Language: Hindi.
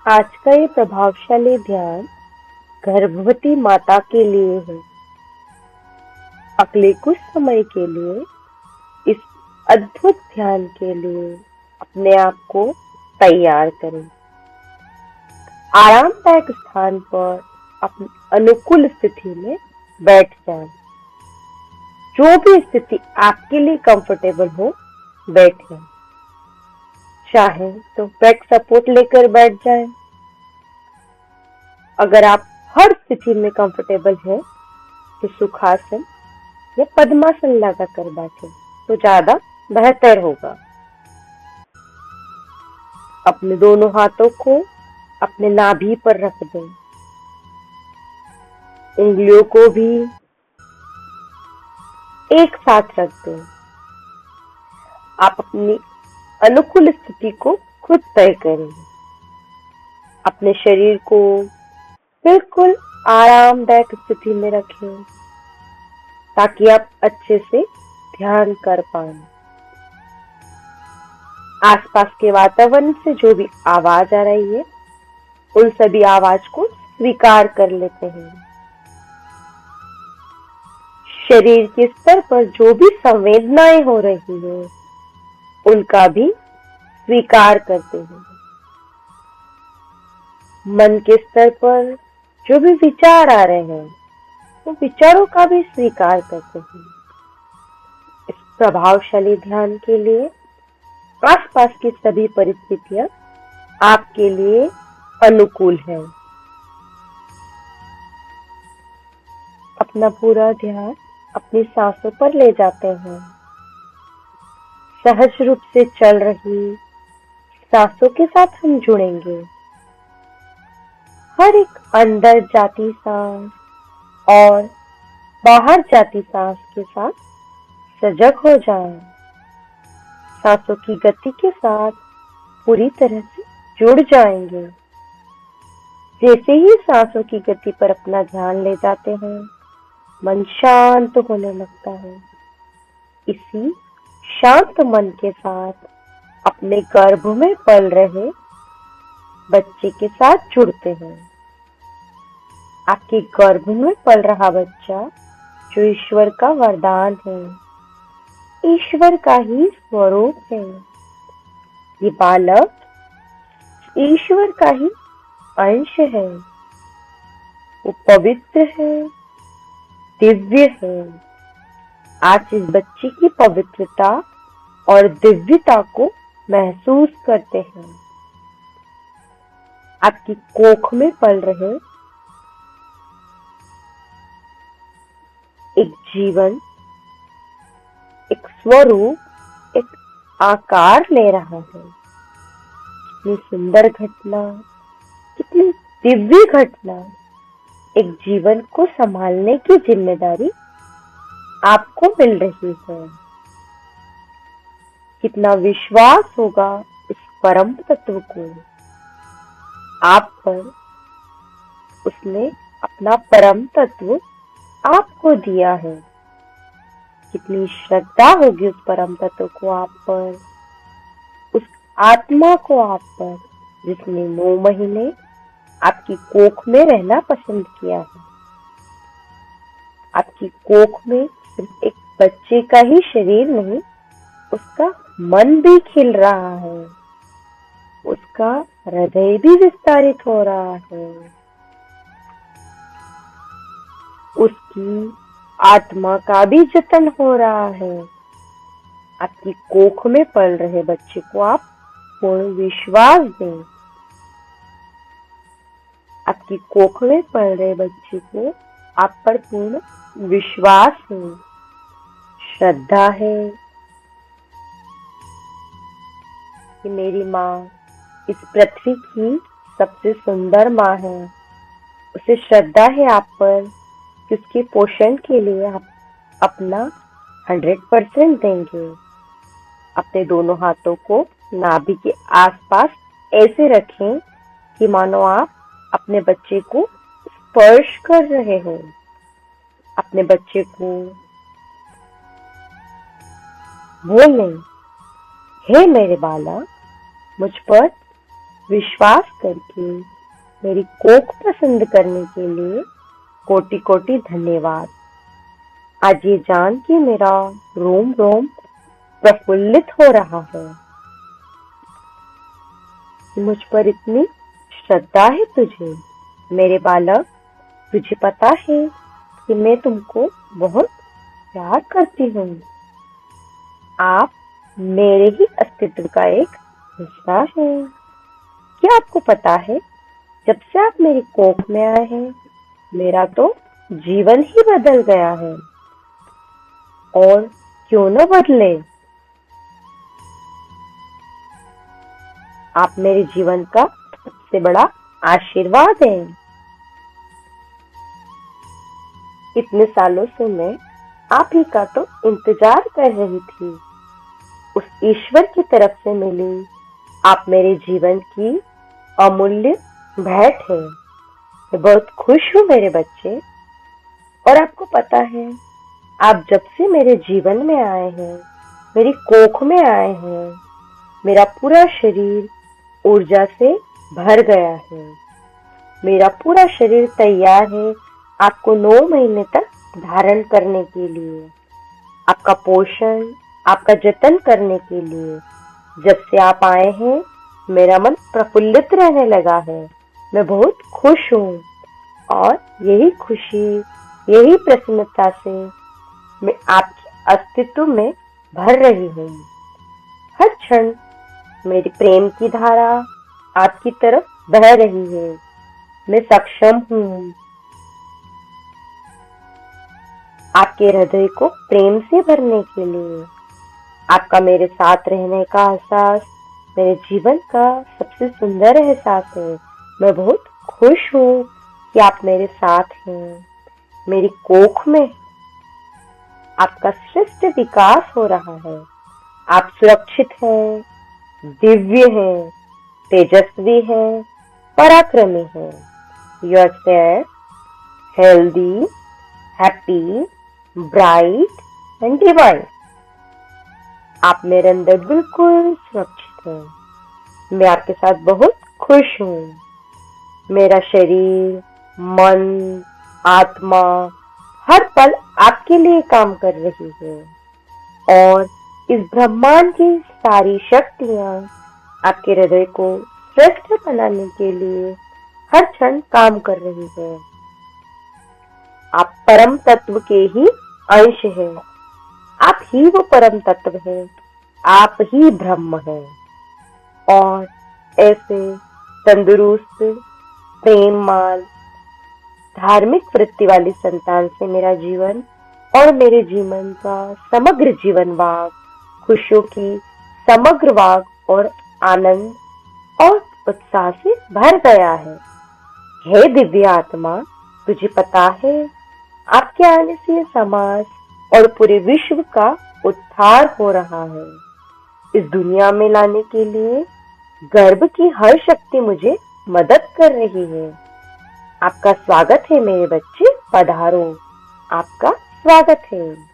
आज का ये प्रभावशाली ध्यान गर्भवती माता के लिए है। अगले कुछ समय के लिए इस अद्भुत ध्यान के लिए अपने आप को तैयार करें। आरामदायक स्थान पर अपनी अनुकूल स्थिति में बैठ जाएं। जो भी स्थिति आपके लिए कंफर्टेबल हो, बैठें। चाहे तो बैक सपोर्ट लेकर बैठ जाएं। अगर आप हर स्थिति में कंफर्टेबल हैं, तो सुखासन या पद्मासन लगाकर बैठें तो ज्यादा बेहतर होगा। अपने दोनों हाथों को अपने नाभि पर रख दें। उंगलियों को भी एक साथ रख दें। आप अपनी अनुकूल स्थिति को खुद तय करें। अपने शरीर को बिल्कुल आरामदायक स्थिति में रखें ताकि आप अच्छे से ध्यान कर पाएं। आसपास के वातावरण से जो भी आवाज आ रही है, उन सभी आवाज को स्वीकार कर लेते हैं। शरीर के स्तर पर जो भी संवेदनाएं हो रही हैं, उनका भी स्वीकार करते हैं। मन के स्तर पर जो भी विचार आ रहे हैं, वो विचारों का भी स्वीकार करते हैं। इस प्रभावशाली ध्यान के लिए आसपास की सभी परिस्थितियां आपके लिए अनुकूल है। अपना पूरा ध्यान अपनी सांसों पर ले जाते हैं। सहज रूप से चल रही सांसों के साथ हम जुड़ेंगे। हर एक अंदर जाती सांस और बाहर जाती सांस के साथ सजग हो जाएं। सांसों की गति के साथ पूरी तरह से जुड़ जाएंगे। जैसे ही सांसों की गति पर अपना ध्यान ले जाते हैं, मन शांत होने लगता है। इसी शांत मन के साथ अपने गर्भ में पल रहे बच्चे के साथ जुड़ते हैं। आपके गर्भ में पल रहा बच्चा जो ईश्वर का वरदान है, ईश्वर का ही स्वरूप है। ये बालक ईश्वर का ही अंश है। वो पवित्र है, दिव्य है। आज इस बच्चे की पवित्रता और दिव्यता को महसूस करते हैं। आपकी कोख में पल रहे एक जीवन, एक स्वरूप, एक आकार ले रहा है। कितनी सुंदर घटना, कितनी दिव्य घटना। एक जीवन को संभालने की जिम्मेदारी आपको मिल रही है। कितना विश्वास होगा इस परम तत्व को। आप पर उसने अपना परम तत्व आपको दिया है। कितनी श्रद्धा होगी उस परम तत्व को आप पर, उस आत्मा को आप पर, जिसने 9 महीने आपकी कोख में रहना पसंद किया है। आपकी कोख में सिर्फ एक बच्चे का ही शरीर नहीं, उसका मन भी खिल रहा है, उसका हृदय भी विस्तारित हो रहा है, उसकी आत्मा का भी जतन हो रहा है। आपकी कोख में पल रहे बच्चे को आप पूर्ण विश्वास दें। आपकी कोख में पल रहे बच्चे को आप पर पूर्ण विश्वास है, श्रद्धा है कि मेरी माँ इस पृथ्वी की सबसे सुंदर माँ है। उसे श्रद्धा है आप पर कि उसके पोषण के लिए आप अपना 100% देंगे। अपने दोनों हाथों को नाभि के आसपास ऐसे रखें कि मानो आप अपने बच्चे को स्पर्श कर रहे हो। अपने बच्चे को बोलें, हे मेरे बालक, मुझ पर विश्वास करके मेरी कोख पसंद करने के लिए कोटि कोटि धन्यवाद। आज ये जान के मेरा रोम रोम प्रफुल्लित हो रहा है कि मुझ पर इतनी श्रद्धा है तुझे। मेरे बालक, तुझे पता है कि मैं तुमको बहुत प्यार करती हूँ। आप मेरे ही अस्तित्व का एक हिस्सा हैं। क्या आपको पता है, जब से आप मेरी कोख में आए हैं, मेरा तो जीवन ही बदल गया है। और क्यों न बदले, आप मेरे जीवन का सबसे बड़ा आशीर्वाद हैं। इतने सालों से मैं आप ही का तो इंतजार कर रही थी। उस ईश्वर की तरफ से मिली आप मेरे जीवन की अमूल्य भेंट है। मैं बहुत खुश हूँ मेरे बच्चे। और आपको पता है, आप जब से मेरे जीवन में आए हैं, मेरी कोख में आए हैं, मेरा पूरा शरीर ऊर्जा से भर गया है। मेरा पूरा शरीर तैयार है आपको 9 महीने तक धारण करने के लिए, आपका पोषण, आपका जतन करने के लिए। जब से आप आए हैं, मेरा मन प्रफुल्लित रहने लगा है। मैं बहुत खुश हूँ और यही खुशी, यही प्रसन्नता से मैं आपके अस्तित्व में भर रही हूँ। हर क्षण मेरी प्रेम की धारा आपकी तरफ बह रही है। मैं सक्षम हूँ आपके हृदय को प्रेम से भरने के लिए। आपका मेरे साथ रहने का एहसास मेरे जीवन का सबसे सुंदर एहसास है। मैं बहुत खुश हूँ कि आप मेरे साथ हैं। मेरी कोख में आपका श्रेष्ठ विकास हो रहा है। आप सुरक्षित हैं, दिव्य हैं, तेजस्वी हैं, पराक्रमी हैं। You are safe, healthy, happy, bright and divine. आप मेरे अंदर बिल्कुल सुरक्षित हैं। मैं आपके साथ बहुत खुश हूँ। मेरा शरीर, मन, आत्मा हर पल आपके लिए काम कर रही है और इस ब्रह्मांड की सारी शक्तियाँ आपके हृदय को श्रेष्ठ बनाने के लिए हर क्षण काम कर रही है। आप परम तत्व के ही अंश हैं। आप ही वो परम तत्व हैं। आप ही ब्रह्म हैं। और ऐसे तंदुरुस्त, प्रेममान, धार्मिक वृत्ति वाली संतान से मेरा जीवन और मेरे जीवन का समग्र जीवन वाग, खुशियों की समग्र वाग और आनंद और उत्साह से भर गया है। हे दिव्य आत्मा, तुझे पता है, आपके आने से समाज और पूरे विश्व का उद्धार हो रहा है। इस दुनिया में लाने के लिए गर्भ की हर शक्ति मुझे मदद कर रही है। आपका स्वागत है मेरे बच्चे, पधारो। आपका स्वागत है।